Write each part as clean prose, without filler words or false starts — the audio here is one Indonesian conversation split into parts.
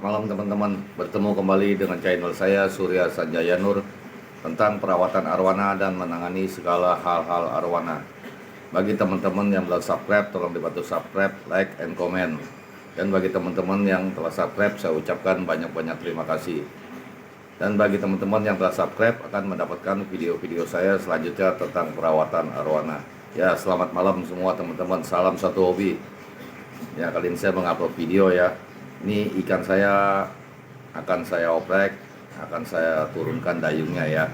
malam teman-teman. Bertemu kembali dengan channel saya Surya Sanjaya Nur tentang perawatan arwana dan menangani segala hal-hal arwana. Bagi teman-teman yang belum subscribe, tolong dibantu subscribe, like, and comment. Dan bagi teman-teman yang telah subscribe, saya ucapkan banyak-banyak terima kasih. Dan bagi teman-teman yang telah subscribe akan mendapatkan video-video saya selanjutnya tentang perawatan arwana. Ya, selamat malam semua teman-teman. Salam satu hobi. Ya, kali ini saya mengupload video ya. Ini ikan saya akan saya oprek, akan saya turunkan dayungnya ya.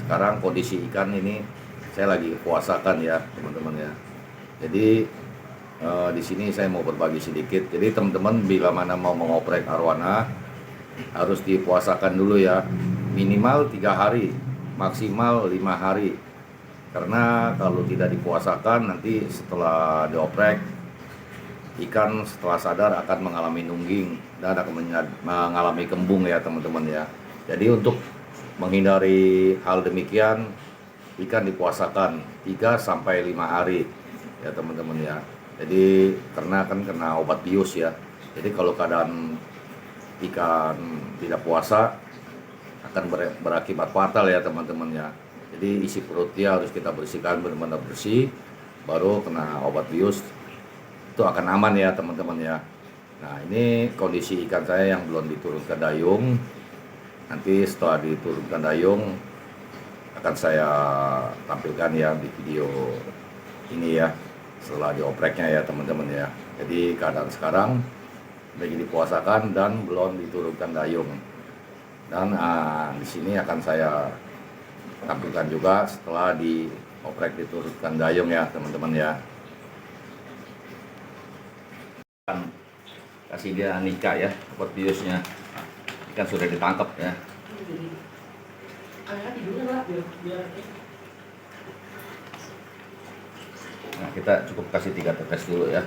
Sekarang kondisi ikan ini saya lagi puasakan ya teman-teman ya. Jadi di sini saya mau berbagi sedikit. Jadi teman-teman bila mana mau mengoprek arwana harus dipuasakan dulu ya. Minimal 3 hari, maksimal 5 hari. Karena kalau tidak dipuasakan nanti setelah dioprek ikan setelah sadar akan mengalami nungging dan akan mengalami kembung ya teman-teman ya. Jadi untuk menghindari hal demikian ikan dipuasakan 3-5 hari ya teman-teman ya. Jadi karena kan kena obat bius ya. Jadi kalau keadaan ikan tidak puasa akan berakibat fatal ya teman-teman ya. Jadi isi perutnya harus kita bersihkan benar-benar bersih, baru kena obat bius itu akan aman ya teman-teman ya. Nah, ini kondisi ikan saya yang belum diturunkan dayung. Nanti setelah diturunkan dayung akan saya tampilkan ya di video ini ya, setelah diopreknya ya teman-teman ya. Jadi keadaan sekarang lagi dipuasakan dan belum diturunkan dayung. Dan di sini akan saya tampilkan juga setelah dioprek diturunkan dayung ya teman-teman ya. Kasih dia nikah ya buat biusnya. Ikan sudah ditangkap ya. Nah, kita cukup kasih 3 tetes dulu ya.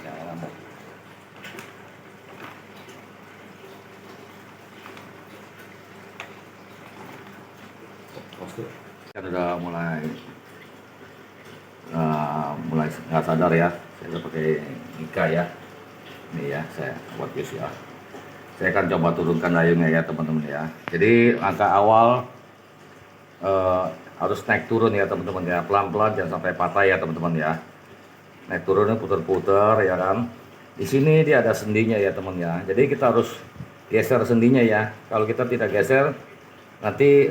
Jangan lama. Kan udah mulai nggak sadar ya. Saya udah pakai Nika ya. Ini ya, saya buat bius ya. Saya akan coba turunkan dayungnya ya teman-teman ya. Jadi langkah awal harus naik turun ya teman-teman ya. Pelan-pelan jangan sampai patah ya teman-teman ya. Naik turunnya putar-putar ya kan. Di sini dia ada sendinya ya teman ya. Jadi kita harus geser sendinya ya. Kalau kita tidak geser nanti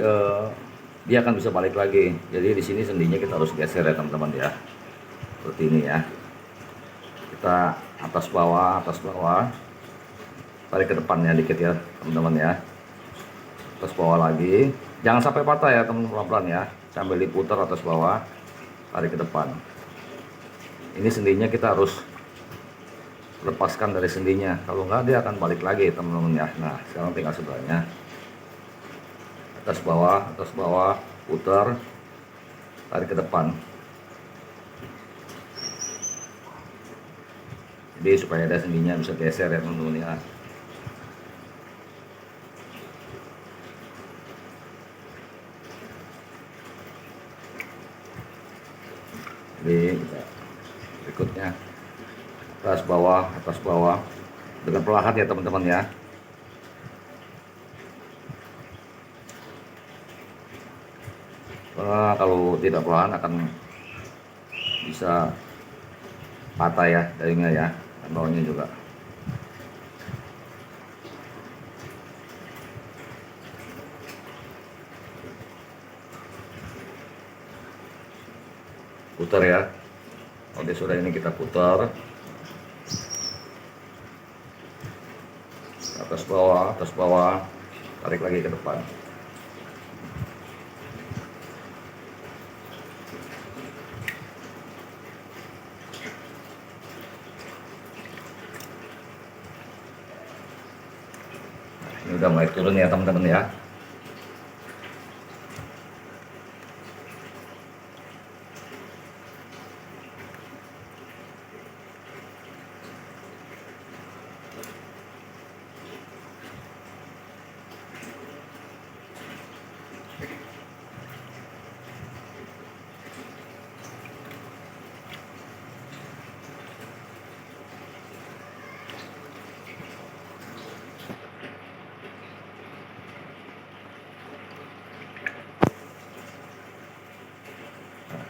dia akan bisa balik lagi. Jadi di sini sendinya kita harus geser ya teman-teman ya. Seperti ini ya. Kita atas bawah. Tarik ke depannya dikit ya teman-teman ya. Atas bawah lagi. Jangan sampai patah ya teman-teman, pelan-pelan ya. Sambil diputar atas bawah. Tarik ke depan. Ini sendinya kita harus lepaskan dari sendinya, kalau enggak dia akan balik lagi teman-teman ya. Nah, sekarang tinggal sebelahnya atas bawah, putar, tarik ke depan. Jadi supaya ada sendinya bisa geser ya teman-teman ya. Jadi berikutnya atas bawah dengan perlahan ya teman-teman ya. Kalau tidak perlahan akan bisa patah ya dayungnya ya, dan bawahnya juga. Putar ya. Oke, sudah, ini kita putar atas bawah, tarik lagi ke depan. Nah, ini udah mulai turun ya teman-teman ya.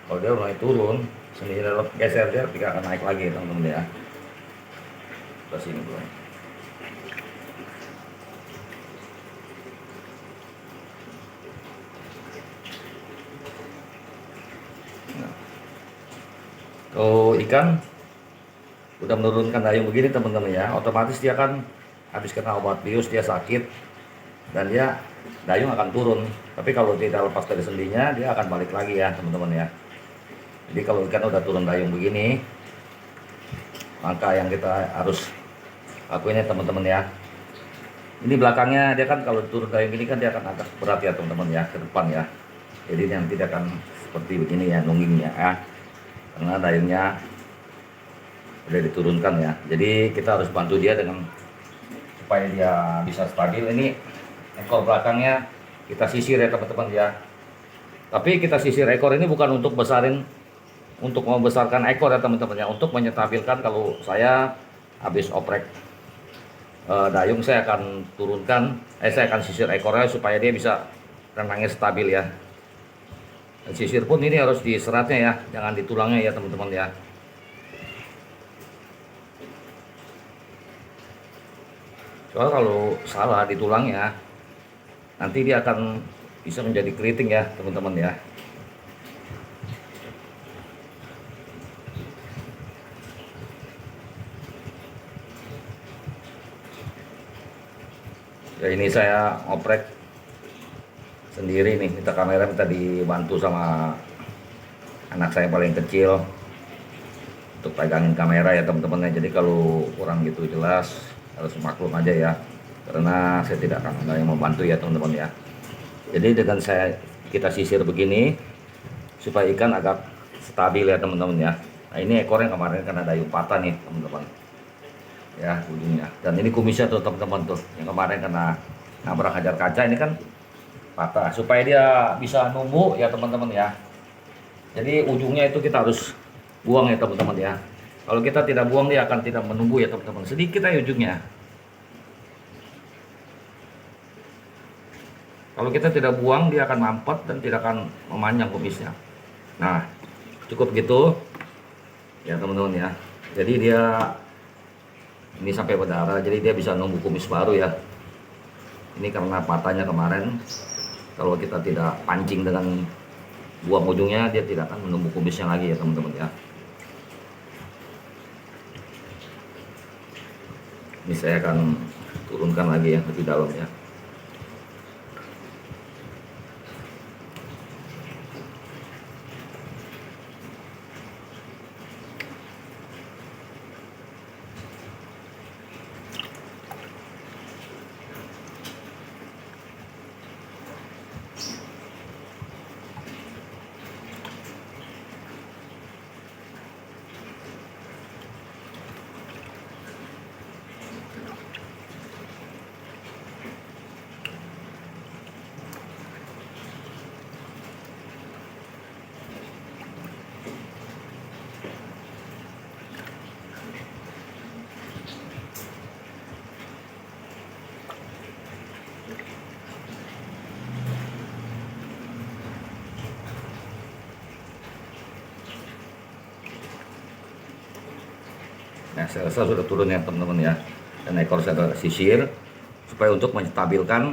Kalau dia mulai turun, sendiri geser dia akan naik lagi teman-teman ya. Ke sini dulu. Nah, kalau ikan udah menurunkan dayung begini teman-teman ya, otomatis dia kan habis kena obat bius, dia sakit dan dia dayung akan turun. Tapi kalau tidak lepas dari sendinya, dia akan balik lagi ya teman-teman ya. Jadi kalau ikan udah turun dayung begini, maka yang kita harus lakuin ya teman-teman ya. Ini belakangnya dia kan kalau turun dayung gini kan dia akan agak berat ya teman-teman ya, ke depan ya. Jadi nanti dia akan seperti begini ya nunggingnya ya, karena dayungnya udah diturunkan ya. Jadi kita harus bantu dia dengan supaya dia bisa stabil. Ini ekor belakangnya kita sisir ya teman-teman ya. Tapi kita sisir ekor ini bukan untuk membesarkan ekor ya teman-teman ya, untuk menyetabilkan. Kalau saya habis oprek dayung, saya akan saya akan sisir ekornya supaya dia bisa renangnya stabil ya. Dan sisir pun ini harus di seratnya ya, jangan di tulangnya ya teman-teman ya. Soalnya kalau salah di tulangnya, nanti dia akan bisa menjadi keriting ya teman-teman ya. Ya ini saya oprek sendiri nih, minta kamera, minta dibantu sama anak saya paling kecil untuk pegangin kamera ya teman-teman ya. Jadi kalau kurang gitu jelas harus maklum aja ya, karena saya tidak akan ada yang membantu ya teman-teman ya. Jadi dengan kita sisir begini supaya ikan agak stabil ya teman-teman ya. Nah ini ekornya kemarin karena dayung patah nih teman-teman ya, ujungnya. Dan ini kumisnya tuh teman-teman tuh, yang kemarin kena nabrak hajar kaca ini kan patah. Supaya dia bisa numbuh ya teman-teman ya, jadi ujungnya itu kita harus buang ya teman-teman ya. Kalau kita tidak buang, dia akan tidak menumbuh ya teman-teman. Sedikit aja ujungnya. Kalau kita tidak buang, dia akan mampet dan tidak akan memanjang kumisnya. Nah cukup gitu ya teman-teman ya. Jadi dia ini sampai berdarah, jadi dia bisa numbuh kumis baru ya. Ini karena patahnya kemarin. Kalau kita tidak pancing dengan buang ujungnya, dia tidak akan menumbuh kumisnya lagi ya teman-teman ya. Ini saya akan turunkan lagi ya lebih dalam ya. Nah, saya rasa sudah turun ya teman-teman ya. Dan ekor saya sisir supaya untuk menstabilkan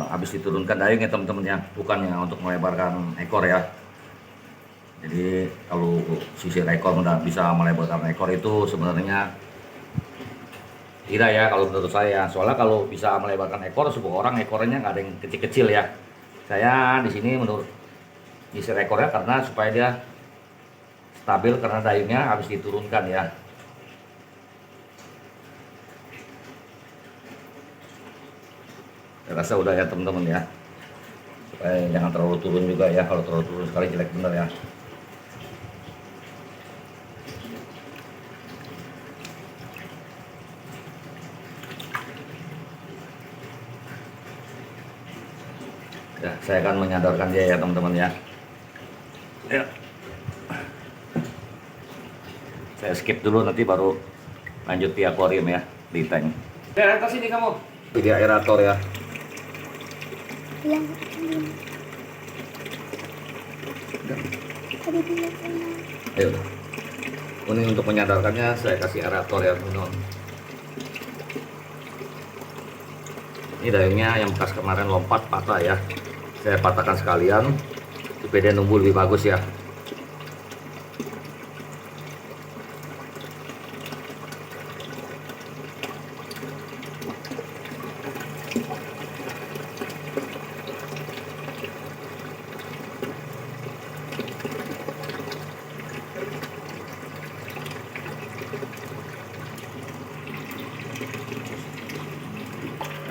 habis diturunkan dayung ya teman-teman ya, bukannya untuk melebarkan ekor ya. Jadi kalau sisir ekor bisa melebarkan ekor itu sebenarnya tidak ya kalau menurut saya. Soalnya kalau bisa melebarkan ekor, sebuah orang ekornya nggak ada yang kecil-kecil ya. Saya di sini menurut sisir ekornya karena supaya dia stabil, karena dayungnya habis diturunkan ya. Saya rasa udah ya teman-teman ya, supaya jangan terlalu turun juga ya. Kalau terlalu turun sekali jelek bener ya. Ya, saya akan menyadarkan dia ya teman-teman ya. Ya, saya skip dulu, nanti baru lanjut di akuarium ya, di tank. Ya, atas sini kamu. Ini aerator ya. Ayo. Ini untuk menyadarkannya saya kasih aerator ya teman-teman. Ini dayungnya yang bekas kemarin lompat patah ya. Saya patahkan sekalian supaya dia numbuh lebih bagus ya.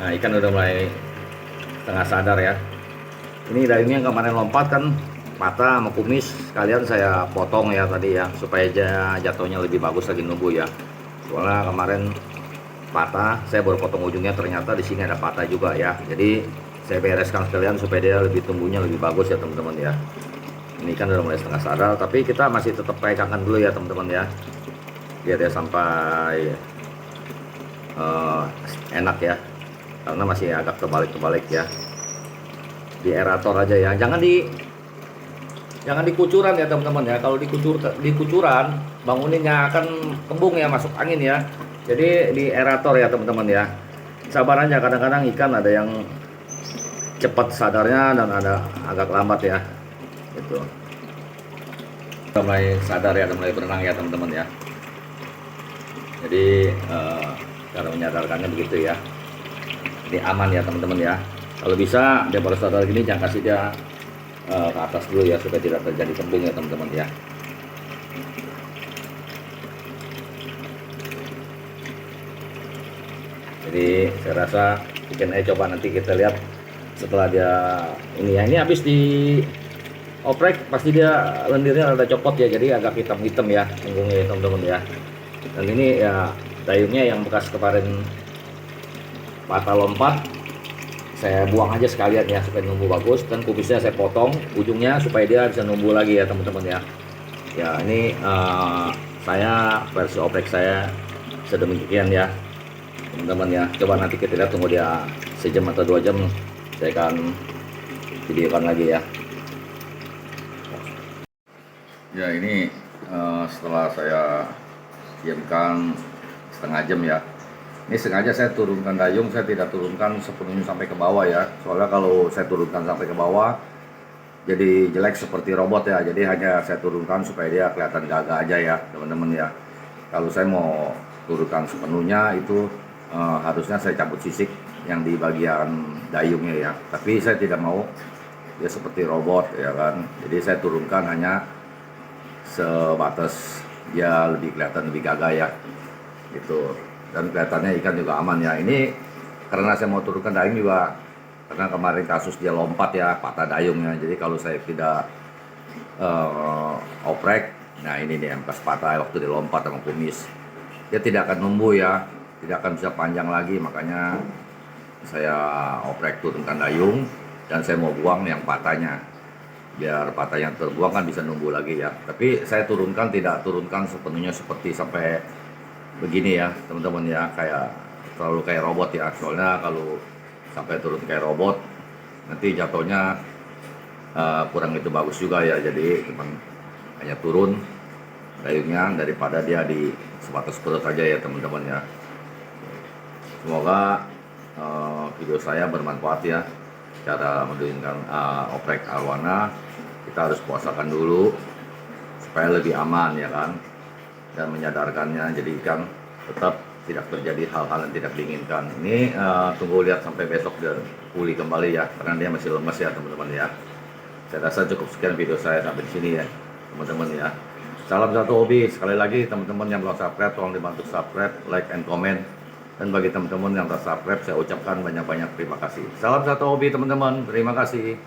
Nah, ikan udah mulai tengah sadar ya. Ini dayungnya kemarin lompat kan patah sama kumis, sekalian saya potong ya tadi ya supaya jatuhnya lebih bagus lagi numbuh ya. Soalnya kemarin patah, saya baru potong ujungnya, ternyata di sini ada patah juga ya. Jadi saya bereskan sekalian supaya dia lebih tumbuhnya lebih bagus ya teman-teman ya. Ini kan udah mulai setengah sadar, tapi kita masih tetap pegangkan dulu ya teman-teman ya, biar dia sampai enak ya, karena masih agak terbalik-terbalik ya. Di aerator aja ya, jangan di kucuran ya teman-teman ya. Kalau di kucuran banguninnya akan kembung ya, masuk angin ya. Jadi di aerator ya teman-teman ya. Sabar aja, kadang-kadang ikan ada yang cepat sadarnya dan ada agak lambat ya. Gitu. Udah mulai sadar ya, udah mulai berenang ya teman-teman ya. Jadi cara menyadarkannya begitu ya. Ini aman ya teman-teman ya. Kalau bisa dia baru sadar gini, jangan kasih dia ke atas dulu ya, supaya tidak terjadi kembung ya teman-teman ya. Jadi saya rasa ikan coba nanti kita lihat setelah dia ini ya. Ini habis di oprek pasti dia lendirnya ada copot ya, jadi agak hitam-hitam ya punggungnya ya teman-teman ya. Dan ini ya dayungnya yang bekas kemarin patah lompat, saya buang aja sekalian ya supaya numbuh bagus, dan kumisnya saya potong ujungnya supaya dia bisa numbuh lagi ya teman-teman ya. Ya ini saya versi oprek saya sedemikian ya teman-teman ya. Coba nanti kita lihat, tunggu dia sejam atau 2 jam saya akan videokan lagi ya. Ya ini setelah saya diamkan setengah jam ya. Ini sengaja saya turunkan dayung, saya tidak turunkan sepenuhnya sampai ke bawah ya. Soalnya kalau saya turunkan sampai ke bawah jadi jelek seperti robot ya. Jadi hanya saya turunkan supaya dia kelihatan gagah aja ya teman-teman ya. Kalau saya mau turunkan sepenuhnya itu harusnya saya cabut sisik yang di bagian dayungnya ya. Tapi saya tidak mau dia seperti robot ya kan. Jadi saya turunkan hanya sebatas dia lebih kelihatan lebih gagah ya gitu. Dan kelihatannya ikan juga aman ya. Ini karena saya mau turunkan dayung juga karena kemarin kasus dia lompat ya, patah dayungnya. Jadi kalau saya tidak oprek, nah ini nih yang bekas patah waktu dia lompat sama kumis, dia tidak akan numbuh ya, tidak akan bisa panjang lagi. Makanya saya oprek, turunkan dayung, dan saya mau buang yang patahnya, biar patah yang terbuang kan bisa numbuh lagi ya. Tapi saya turunkan, tidak turunkan sepenuhnya seperti sampai begini ya teman-teman ya, kayak terlalu kayak robot ya. Soalnya kalau sampai turun kayak robot nanti jatuhnya kurang itu bagus juga ya. Jadi cuman hanya turun dayungnya daripada dia di sebatas perut aja ya teman-teman ya. Semoga video saya bermanfaat ya, cara mendirikan oprek arwana. Kita harus puasakan dulu supaya lebih aman ya kan, dan menyadarkannya jadi ikan tetap tidak terjadi hal-hal yang tidak diinginkan. Ini tunggu lihat sampai besok dia pulih kembali ya, karena dia masih lemas ya teman-teman ya. Saya rasa cukup sekian video saya sampai di sini ya teman-teman ya. Salam satu hobi. Sekali lagi teman-teman yang belum subscribe, tolong dibantu subscribe, like and comment. Dan bagi teman-teman yang telah subscribe, saya ucapkan banyak-banyak terima kasih. Salam satu hobi teman-teman, terima kasih.